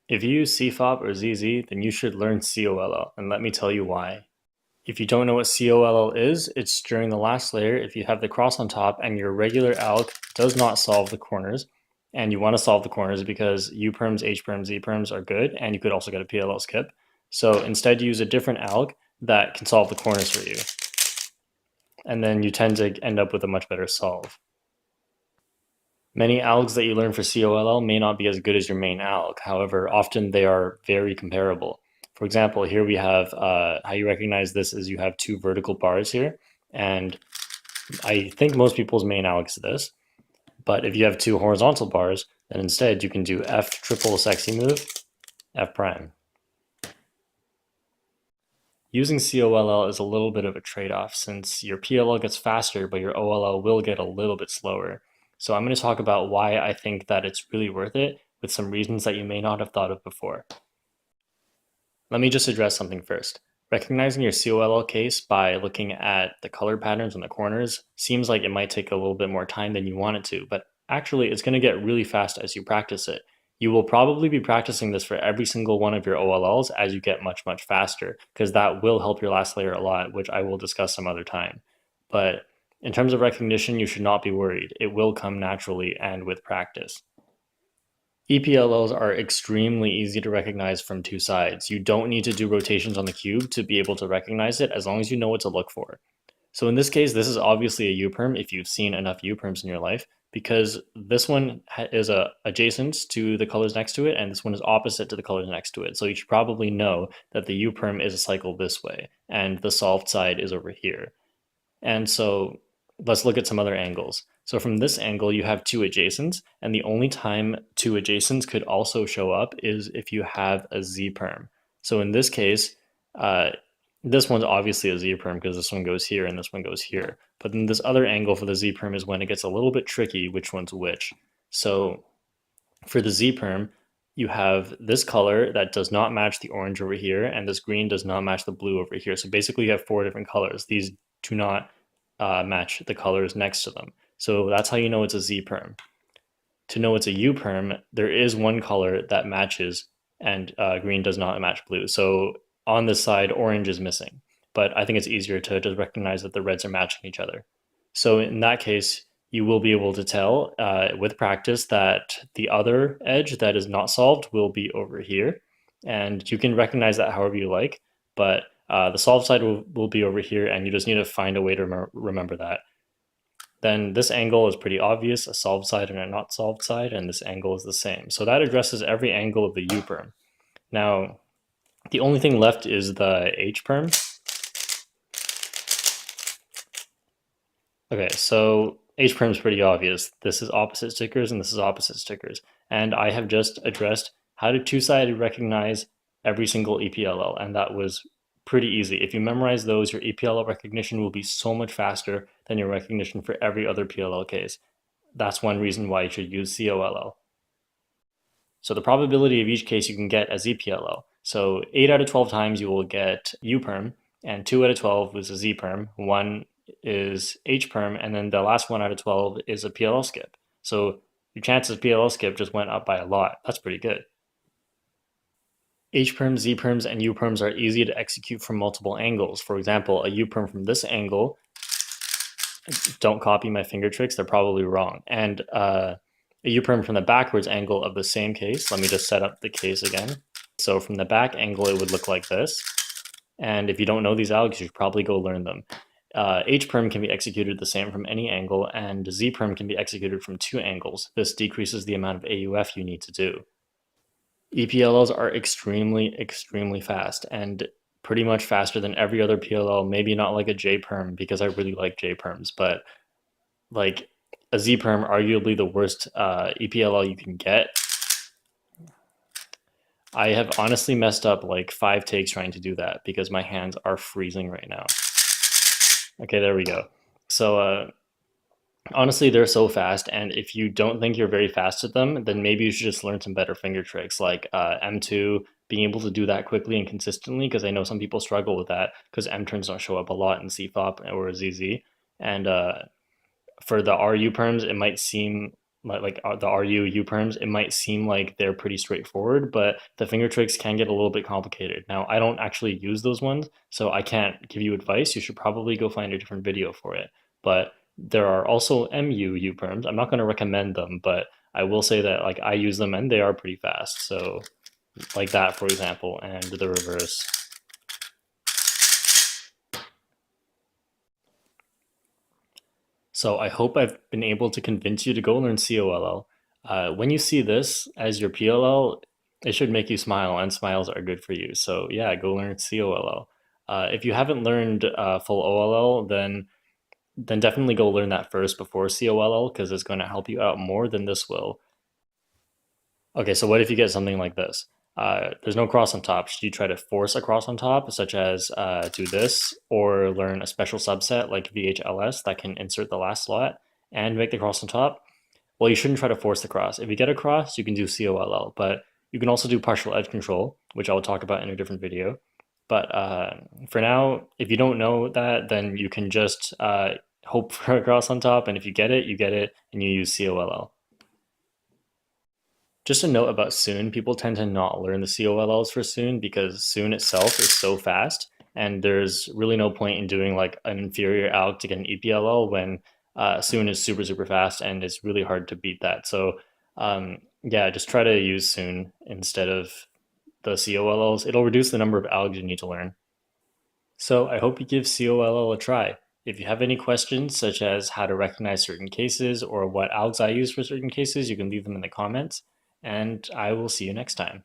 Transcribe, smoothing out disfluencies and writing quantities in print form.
If you use CFOP or ZZ, then you should learn COLL, and let me tell you why. If you don't know what COLL is, it's during the last layer if you have the cross on top and your regular alg does not solve the corners, and you want to solve the corners because U perms, H perms, Z perms are good, and you could also get a PLL skip. So instead use a different alg that can solve the corners for you. And then you tend to end up with a much better solve. Many algs that you learn for COLL may not be as good as your main alg. However, often they are very comparable. For example, here we have how you recognize this is you have two vertical bars here. And I think most people's main alg is this. But if you have two horizontal bars, then instead you can do F triple sexy move, F prime. Using COLL is a little bit of a trade-off since your PLL gets faster, but your OLL will get a little bit slower. So I'm going to talk about why I think that it's really worth it with some reasons that you may not have thought of before. Let me just address something first. Recognizing your COLL case by looking at the color patterns on the corners seems like it might take a little bit more time than you want it to, but actually it's going to get really fast as you practice it. You will probably be practicing this for every single one of your OLLs as you get much, much faster, because that will help your last layer a lot, which I will discuss some other time. But in terms of recognition, you should not be worried. It will come naturally and with practice. EPLLs are extremely easy to recognize from two sides. You don't need to do rotations on the cube to be able to recognize it as long as you know what to look for. So in this case, this is obviously a U-perm if you've seen enough U-perms in your life, because this one is adjacent to the colors next to it, and this one is opposite to the colors next to it. So you should probably know that the U-perm is a cycle this way, and the solved side is over here. And so let's look at some other angles. So from this angle, you have two adjacents, and the only time two adjacents could also show up is if you have a Z-perm. So in this case, this one's obviously a Z-perm because this one goes here and this one goes here. But then this other angle for the Z-perm is when it gets a little bit tricky which one's which. So for the Z-perm, you have this color that does not match the orange over here, and this green does not match the blue over here. So basically you have four different colors. These do not match the colors next to them. So that's how you know it's a Z-perm. To know it's a U-perm, there is one color that matches and green does not match blue. So on this side, orange is missing. But I think it's easier to just recognize that the reds are matching each other. So in that case, you will be able to tell with practice that the other edge that is not solved will be over here. And you can recognize that however you like, but the solved side will be over here, and you just need to find a way to remember that. Then this angle is pretty obvious, a solved side and a not solved side, and this angle is the same. So that addresses every angle of the U-perm. Now, the only thing left is the H-perm. Okay, so H-perm is pretty obvious. This is opposite stickers and this is opposite stickers. And I have just addressed how to two-sided recognize every single EPLL, and that was pretty easy. If you memorize those, your EPLL recognition will be so much faster than your recognition for every other PLL case. That's one reason why you should use COLL. So the probability of each case you can get as EPLL. So 8 out of 12 times you will get U-perm, and 2 out of 12 is a Z-perm, 1 is H-perm, and then the last 1 out of 12 is a PLL skip. So your chances of PLL skip just went up by a lot. That's pretty good. H-perms, Z-perms, and U-perms are easy to execute from multiple angles. For example, a U-perm from this angle, don't copy my finger tricks, they're probably wrong. And a U-perm from the backwards angle of the same case, let me just set up the case again. So from the back angle, it would look like this. And if you don't know these algs, you should probably go learn them. H-perm can be executed the same from any angle, and Z-perm can be executed from two angles. This decreases the amount of AUF you need to do. EPLLs are extremely, extremely fast, and pretty much faster than every other PLL. Maybe not like a J-perm, because I really like J-perms, but like a Z-perm, arguably the worst EPLL you can get. I have honestly messed up like 5 takes trying to do that because my hands are freezing right now. Okay, there we go. So honestly, they're so fast, and if you don't think you're very fast at them, then maybe you should just learn some better finger tricks like M2, being able to do that quickly and consistently, because I know some people struggle with that because M turns don't show up a lot in CFOP or ZZ. And for the RU perms, it might seem the RU U perms, it might seem like they're pretty straightforward, but the finger tricks can get a little bit complicated. Now, I don't actually use those ones, so I can't give you advice. You should probably go find a different video for it. But there are also MU U perms. I'm not going to recommend them, but I will say that like I use them and they are pretty fast. So like that, for example, and the reverse. So I hope I've been able to convince you to go learn COLL. When you see this as your PLL, it should make you smile, and smiles are good for you. So yeah, go learn COLL. If you haven't learned full OLL, then definitely go learn that first before COLL because it's going to help you out more than this will. Okay, so what if you get something like this? There's no cross on top. Should you try to force a cross on top, such as do this, or learn a special subset like VHLS that can insert the last slot and make the cross on top? Well, you shouldn't try to force the cross. If you get a cross, you can do COLL, but you can also do partial edge control, which I'll talk about in a different video. But for now, if you don't know that, then you can just hope for a cross on top, and if you get it, and you use COLL. Just a note about Soon, people tend to not learn the COLLs for Soon because Soon itself is so fast, and there's really no point in doing like an inferior alg to get an EPLL when Soon is super, super fast and it's really hard to beat that. So yeah, just try to use Soon instead of the COLLs. It'll reduce the number of algs you need to learn. So I hope you give COLL a try. If you have any questions, such as how to recognize certain cases or what algs I use for certain cases, you can leave them in the comments, and I will see you next time.